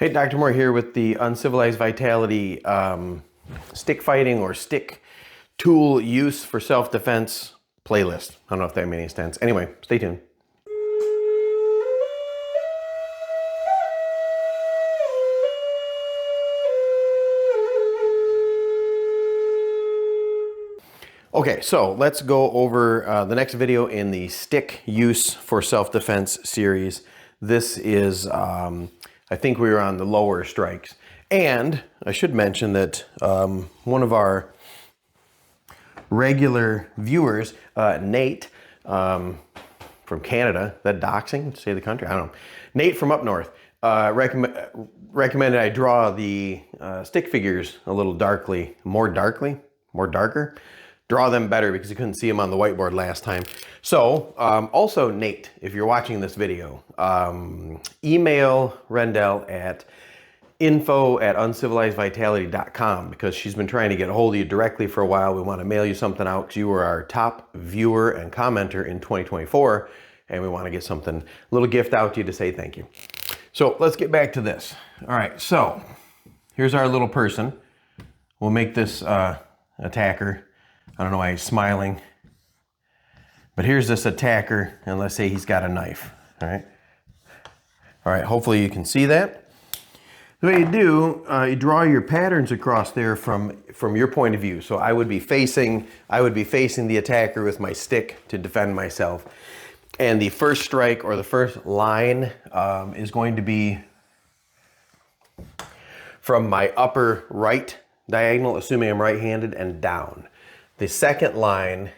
Hey, Dr. Moore here with the Uncivilized Vitality stick fighting or stick tool use for self-defense playlist. I don't know if that made any sense. Anyway, stay tuned. Okay, so let's go over the next video in the stick use for self-defense series. This is, I think we were on the lower strikes. And I should mention that one of our regular viewers, Nate from Canada, that doxing, say the country, I don't know. Nate from up north recommended I draw the stick figures a little more darker. Draw them better because you couldn't see them on the whiteboard last time. So also Nate, if you're watching this video, email Rendell at info@uncivilizedvitality.com because she's been trying to get a hold of you directly for a while. We want to mail you something out because you were our top viewer and commenter in 2024, and we want to get something, a little gift out to you to say thank you. So let's get back to this. All right, so here's our little person. We'll make this attacker. I don't know why he's smiling, but here's this attacker, and let's say he's got a knife, all right? All right, hopefully you can see that. The way you do, you draw your patterns across there from your point of view. So I would be facing the attacker with my stick to defend myself. And the first strike or the first line is going to be from my upper right diagonal, assuming I'm right-handed, and down. The second line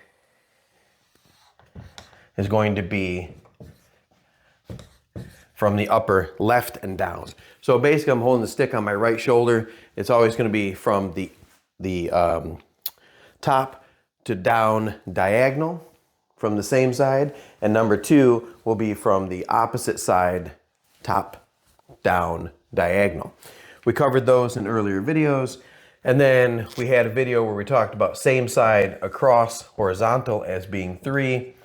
is going to be from the upper left and down. So basically I'm holding the stick on my right shoulder. It's always going to be from the top to down diagonal from the same side. And number two will be from the opposite side, top down diagonal. We covered those in earlier videos. And then we had a video where we talked about same side across horizontal as being 3,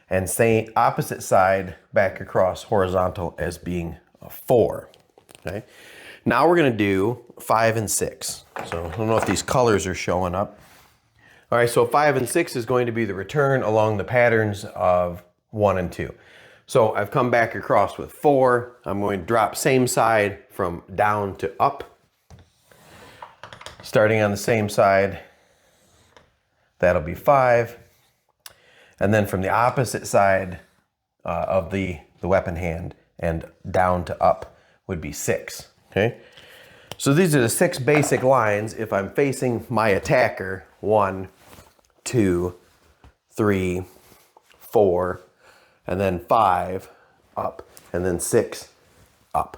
and same opposite side back across horizontal as being 4. Okay. Now we're going to do 5 and 6. So I don't know if these colors are showing up. All right, so 5 and 6 is going to be the return along the patterns of 1 and 2. So I've come back across with 4. I'm going to drop same side from down to up. Starting on the same side, that'll be 5. And then from the opposite side of the weapon hand and down to up would be 6, okay? So these are the 6 basic lines if I'm facing my attacker. 1, 2, 3, 4, and then 5 up, and then 6 up.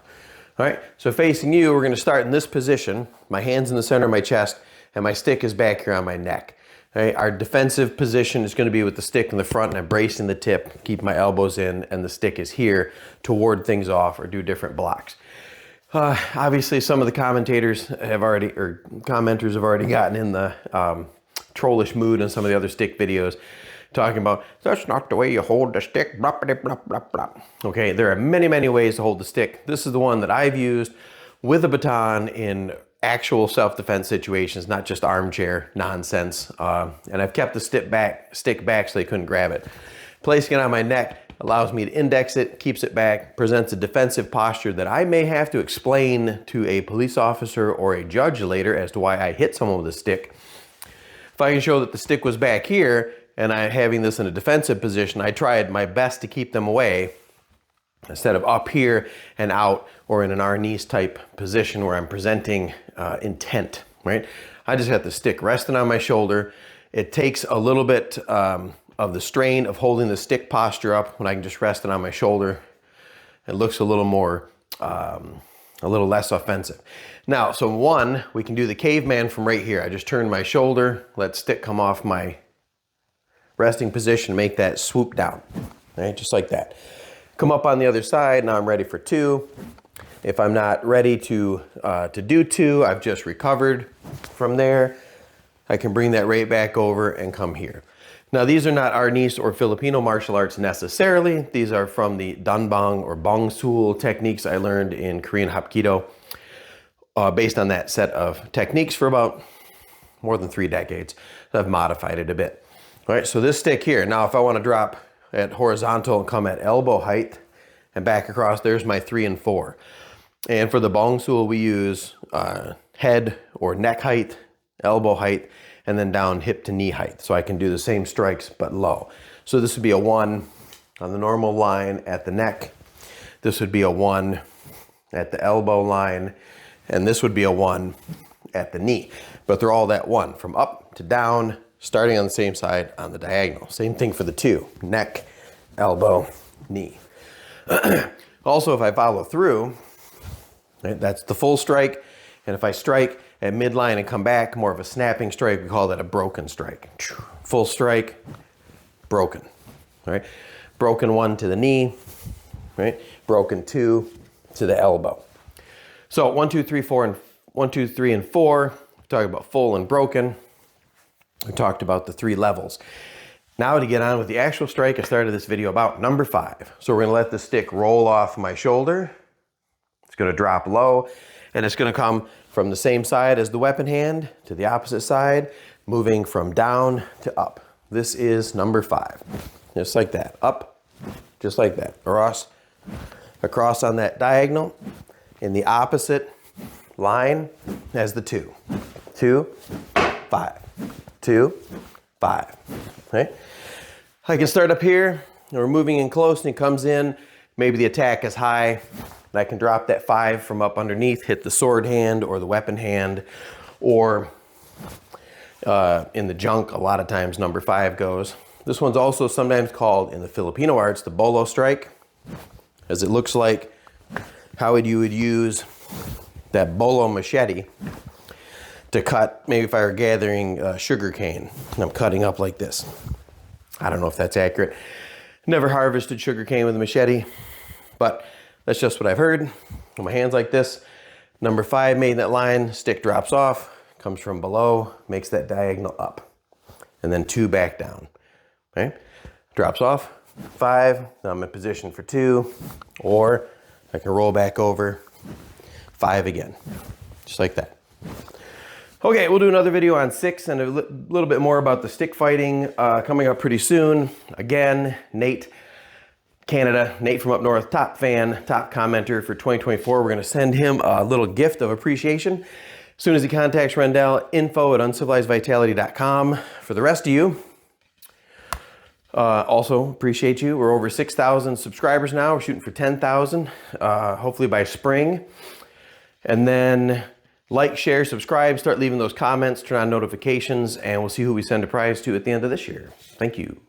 All right, so facing you, we're going to start in this position. My hand's in the center of my chest, and my stick is back here on my neck. All right, our defensive position is going to be with the stick in the front, and I'm bracing the tip, keep my elbows in, and the stick is here to ward things off or do different blocks. Obviously, some of the commentators have already, or commenters have already gotten in the trollish mood in some of the other stick videos, talking about, that's not the way you hold the stick, blah, blah, blah, blah, blah. Okay, there are many, many ways to hold the stick. This is the one that I've used with a baton in actual self-defense situations, not just armchair nonsense. And I've kept the stick back so they couldn't grab it. Placing it on my neck allows me to index it, keeps it back, presents a defensive posture that I may have to explain to a police officer or a judge later as to why I hit someone with a stick. If I can show that the stick was back here, and I'm having this in a defensive position, I tried my best to keep them away instead of up here and out or in an Arnis type position where I'm presenting intent, right? I just got the stick resting on my shoulder. It takes a little bit of the strain of holding the stick posture up when I can just rest it on my shoulder. It looks a little more, a little less offensive. Now, so 1, we can do the caveman from right here. I just turn my shoulder, let stick come off my resting position, make that swoop down, right? Just like that. Come up on the other side, now I'm ready for 2. If I'm not ready to do 2, I've just recovered from there, I can bring that right back over and come here. Now, these are not Arnis or Filipino martial arts necessarily. These are from the danbang or bongsul techniques I learned in Korean Hapkido, based on that set of techniques for about more than 3 decades. I've modified it a bit. All right, so this stick here, now if I want to drop at horizontal and come at elbow height and back across, there's my 3 and 4. And for the bongsul, we use head or neck height, elbow height, and then down hip to knee height. So I can do the same strikes, but low. So this would be a 1 on the normal line at the neck. This would be a 1 at the elbow line. And this would be a 1 at the knee. But they're all that 1, from up to down, starting on the same side on the diagonal. Same thing for the 2, neck, elbow, knee. Also, if I follow through, right, that's the full strike. And if I strike at midline and come back, more of a snapping strike, we call that a broken strike. Full strike, broken. All right? Broken 1 to the knee, right? Broken 2 to the elbow. So 1, 2, 3, 4, and 1, 2, 3, and 4. We talked about full and broken. We talked about the 3 levels. Now to get on with the actual strike, I started this video about number 5. So we're gonna let the stick roll off my shoulder. It's gonna drop low, and it's gonna come from the same side as the weapon hand to the opposite side, moving from down to up. This is number 5. Just like that, up, just like that. Across on that diagonal, in the opposite line as the 2. 2, 5, 2, 5, okay? I can start up here, and we're moving in close, and he comes in, maybe the attack is high, and I can drop that 5 from up underneath, hit the sword hand or the weapon hand, or in the junk, a lot of times number 5 goes. This one's also sometimes called, in the Filipino arts, the bolo strike, as it looks like how you would use that bolo machete to cut, maybe if I were gathering sugar cane, and I'm cutting up like this. I don't know if that's accurate. Never harvested sugar cane with a machete, but that's just what I've heard. With my hands like this, number 5 made that line, stick drops off, comes from below, makes that diagonal up, and then 2 back down, okay? Drops off, 5, now I'm in position for 2, or I can roll back over, 5 again, just like that. Okay, we'll do another video on 6 and a little bit more about the stick fighting coming up pretty soon. Again, Nate, Canada, Nate from up north, top fan, top commenter for 2024. We're gonna send him a little gift of appreciation as soon as he contacts Rendell, info@uncivilizedvitality.com. For the rest of you, also appreciate you. We're over 6,000 subscribers now. We're shooting for 10,000, hopefully by spring. And then like, share, subscribe, start leaving those comments, turn on notifications, and we'll see who we send a prize to at the end of this year. Thank you.